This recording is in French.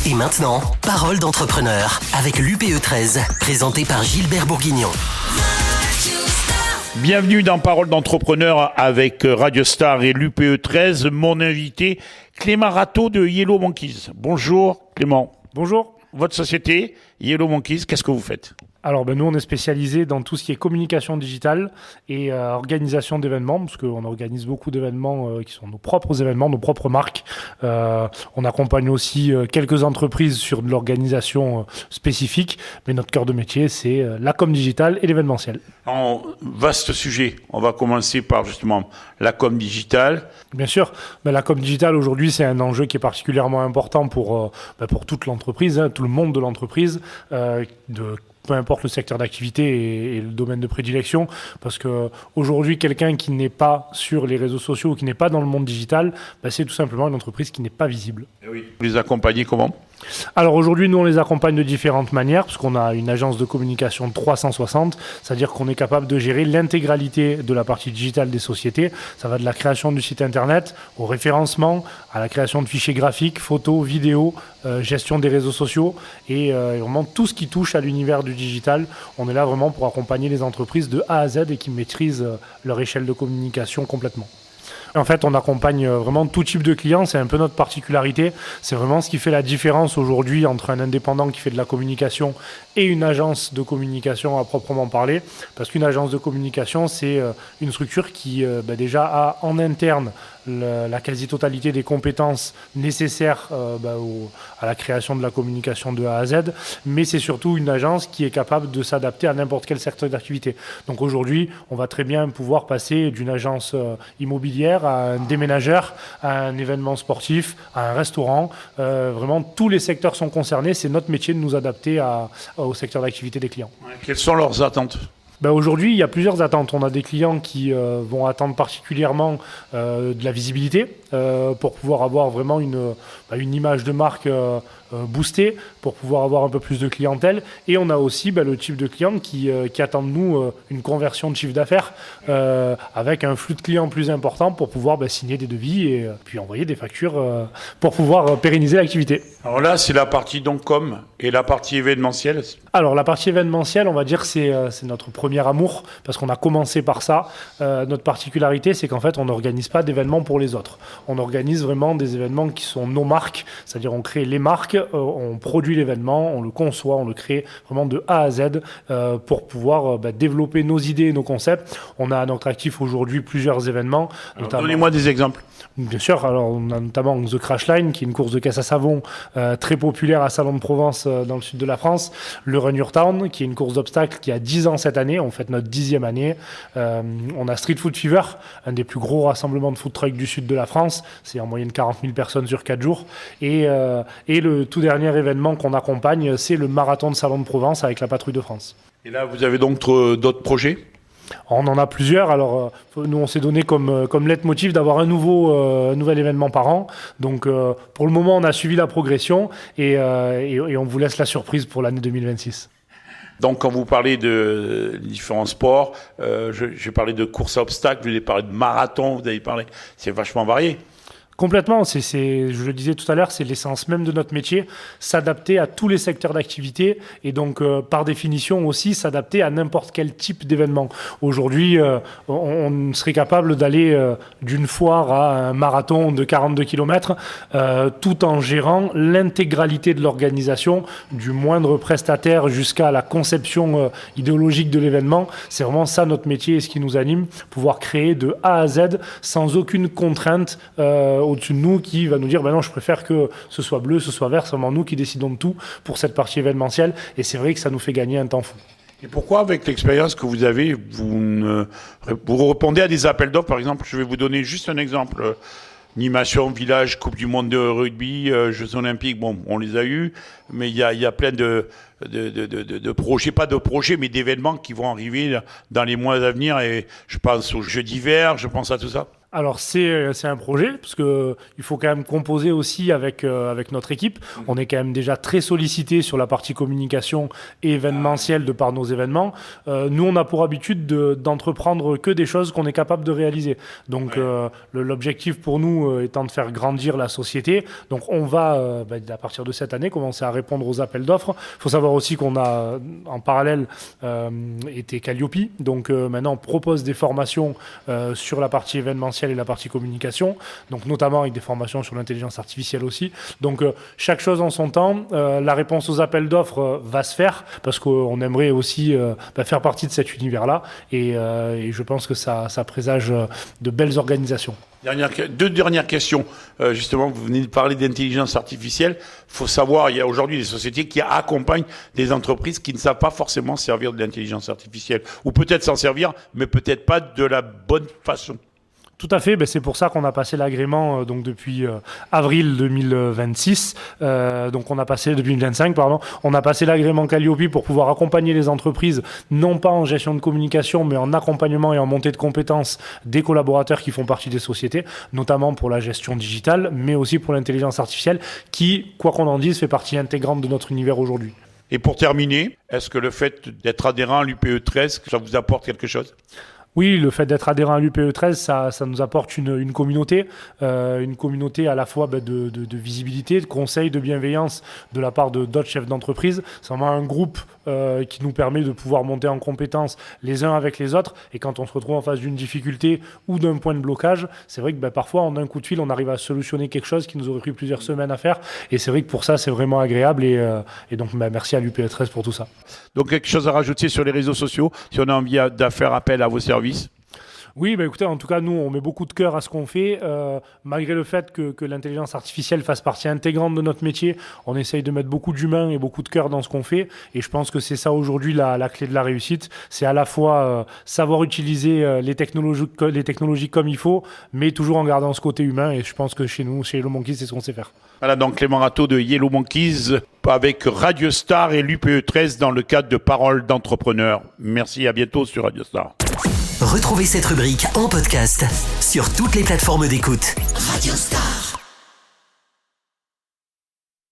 Et maintenant, Parole d'entrepreneur avec l'UPE 13, présenté par Gilbert Bourguignon. Bienvenue dans Parole d'entrepreneur avec Radio Star et l'UPE 13. Mon invité, Clément Rateau de Yellow Monkeys. Bonjour Clément. Bonjour. Votre société, Yellow Monkeys, qu'est-ce que vous faites ? Alors nous on est spécialisé dans tout ce qui est communication digitale et organisation d'événements, parce qu'on organise beaucoup d'événements qui sont nos propres événements, nos propres marques. On accompagne aussi quelques entreprises sur de l'organisation spécifique, mais notre cœur de métier c'est la com digitale et l'événementiel. En vaste sujet, on va commencer par justement la com digitale. Bien sûr, la com digitale aujourd'hui c'est un enjeu qui est particulièrement important pour toute l'entreprise, tout le monde de l'entreprise, peu importe le secteur d'activité et le domaine de prédilection, parce qu'aujourd'hui, quelqu'un qui n'est pas sur les réseaux sociaux ou qui n'est pas dans le monde digital, c'est tout simplement une entreprise qui n'est pas visible. Et oui. Vous les accompagnez comment ? Alors aujourd'hui, nous on les accompagne de différentes manières, parce qu'on a une agence de communication 360, c'est-à-dire qu'on est capable de gérer l'intégralité de la partie digitale des sociétés. Ça va de la création du site internet, au référencement, à la création de fichiers graphiques, photos, vidéos, gestion des réseaux sociaux et vraiment tout ce qui touche à l'univers du digital. On est là vraiment pour accompagner les entreprises de A à Z et qui maîtrisent leur échelle de communication complètement. En fait, on accompagne vraiment tout type de clients, c'est un peu notre particularité. C'est vraiment ce qui fait la différence aujourd'hui entre un indépendant qui fait de la communication et une agence de communication à proprement parler. Parce qu'une agence de communication, c'est une structure qui déjà a en interne la quasi-totalité des compétences nécessaires à la création de la communication de A à Z, mais c'est surtout une agence qui est capable de s'adapter à n'importe quel secteur d'activité. Donc aujourd'hui, on va très bien pouvoir passer d'une agence immobilière à un déménageur, à un événement sportif, à un restaurant. Vraiment, tous les secteurs sont concernés. C'est notre métier de nous adapter au secteur d'activité des clients. Quelles sont leurs attentes ? Aujourd'hui, il y a plusieurs attentes. On a des clients qui vont attendre particulièrement de la visibilité pour pouvoir avoir vraiment une image de marque boostée, pour pouvoir avoir un peu plus de clientèle. Et on a aussi le type de clients qui attendent de nous une conversion de chiffre d'affaires avec un flux de clients plus important pour pouvoir signer des devis et puis envoyer des factures pour pouvoir pérenniser l'activité. Alors là, c'est la partie donc com et la partie événementielle. Alors la partie événementielle, on va dire c'est notre premier amour parce qu'on a commencé par ça. Notre particularité, c'est qu'en fait, on n'organise pas d'événements pour les autres. On organise vraiment des événements qui sont nos marques, c'est-à-dire on crée les marques, on produit l'événement, on le conçoit, on le crée vraiment de A à Z pour pouvoir développer nos idées et nos concepts. On a à notre actif aujourd'hui plusieurs événements. Donnez-moi des exemples. Bien sûr, alors on a notamment The Crash Line, qui est une course de caisse à savon très populaire à Salon de Provence dans le sud de la France. Le Run Your Town, qui est une course d'obstacles qui a 10 ans cette année, on fête notre 10e année. On a Street Food Fever, un des plus gros rassemblements de food truck du sud de la France. C'est en moyenne 40 000 personnes sur 4 jours. Et le tout dernier événement qu'on accompagne, c'est le marathon de Salon de Provence avec la Patrouille de France. Et là, vous avez donc d'autres projets ? On en a plusieurs. Alors, nous, on s'est donné comme leitmotiv d'avoir un nouvel événement par an. Donc, pour le moment, on a suivi la progression et on vous laisse la surprise pour l'année 2026. Donc, quand vous parlez de différents sports, j'ai parlé de course à obstacles, vous avez parlé de marathon, vous avez parlé, c'est vachement varié. Complètement, je le disais tout à l'heure, c'est l'essence même de notre métier, s'adapter à tous les secteurs d'activité et donc par définition aussi s'adapter à n'importe quel type d'événement. Aujourd'hui, on serait capable d'aller d'une foire à un marathon de 42 km tout en gérant l'intégralité de l'organisation, du moindre prestataire jusqu'à la conception idéologique de l'événement. C'est vraiment ça notre métier et ce qui nous anime, pouvoir créer de A à Z sans aucune contrainte au-dessus de nous qui va nous dire non, je préfère que ce soit bleu, ce soit vert, c'est vraiment nous qui décidons de tout pour cette partie événementielle et c'est vrai que ça nous fait gagner un temps fou. Et pourquoi, avec l'expérience que vous avez, vous répondez à des appels d'offres? Par exemple, je vais vous donner juste un exemple. Animation, village, Coupe du monde de rugby, Jeux olympiques, bon, on les a eus, mais il y a plein de projets, pas de projets, mais d'événements qui vont arriver dans les mois à venir, et je pense aux Jeux d'hiver, je pense à tout ça. Alors c'est un projet parce que il faut quand même composer aussi avec notre équipe. On est quand même déjà très sollicité sur la partie communication et événementielle de par nos événements. Nous on a pour habitude d'entreprendre que des choses qu'on est capable de réaliser. Donc l'objectif pour nous étant de faire grandir la société. Donc on va à partir de cette année commencer à répondre aux appels d'offres. Il faut savoir aussi qu'on a en parallèle été Calliope. Donc maintenant on propose des formations sur la partie événementielle et la partie communication, donc notamment avec des formations sur l'intelligence artificielle aussi. Donc chaque chose en son temps. La réponse aux appels d'offres va se faire parce qu'on aimerait aussi faire partie de cet univers-là et je pense que ça présage de belles organisations. Deux dernières questions. Justement, vous venez de parler d'intelligence artificielle. Il faut savoir, il y a aujourd'hui des sociétés qui accompagnent des entreprises qui ne savent pas forcément servir de l'intelligence artificielle. Ou peut-être s'en servir, mais peut-être pas de la bonne façon. Tout à fait, c'est pour ça qu'on a passé l'agrément donc depuis avril 2026, donc on a passé depuis 2025 pardon, on a passé l'agrément Calliope pour pouvoir accompagner les entreprises non pas en gestion de communication mais en accompagnement et en montée de compétences des collaborateurs qui font partie des sociétés, notamment pour la gestion digitale mais aussi pour l'intelligence artificielle qui, quoi qu'on en dise, fait partie intégrante de notre univers aujourd'hui. Et pour terminer, est-ce que le fait d'être adhérent à l'UPE 13, ça vous apporte quelque chose ? Oui, le fait d'être adhérent à l'UPE 13, ça nous apporte une communauté à la fois de visibilité, de conseils, de bienveillance de la part de d'autres chefs d'entreprise. C'est vraiment un groupe qui nous permet de pouvoir monter en compétences les uns avec les autres. Et quand on se retrouve en face d'une difficulté ou d'un point de blocage, c'est vrai que parfois, en un coup de fil, on arrive à solutionner quelque chose qui nous aurait pris plusieurs semaines à faire. Et c'est vrai que pour ça, c'est vraiment agréable. Et donc, merci à l'UPE 13 pour tout ça. Donc, quelque chose à rajouter sur les réseaux sociaux, si on a envie de faire appel à vos services? Oui, écoutez, en tout cas, nous, on met beaucoup de cœur à ce qu'on fait. Malgré le fait que l'intelligence artificielle fasse partie intégrante de notre métier, on essaye de mettre beaucoup d'humain et beaucoup de cœur dans ce qu'on fait. Et je pense que c'est ça aujourd'hui la clé de la réussite. C'est à la fois savoir utiliser les technologies comme il faut, mais toujours en gardant ce côté humain. Et je pense que chez nous, chez Yellow Monkeys, c'est ce qu'on sait faire. Voilà donc Clément Rateau de Yellow Monkeys avec Radio Star et l'UPE 13 dans le cadre de Paroles d'entrepreneurs. Merci, à bientôt sur Radio Star. Retrouvez cette rubrique en podcast sur toutes les plateformes d'écoute. Radio Star.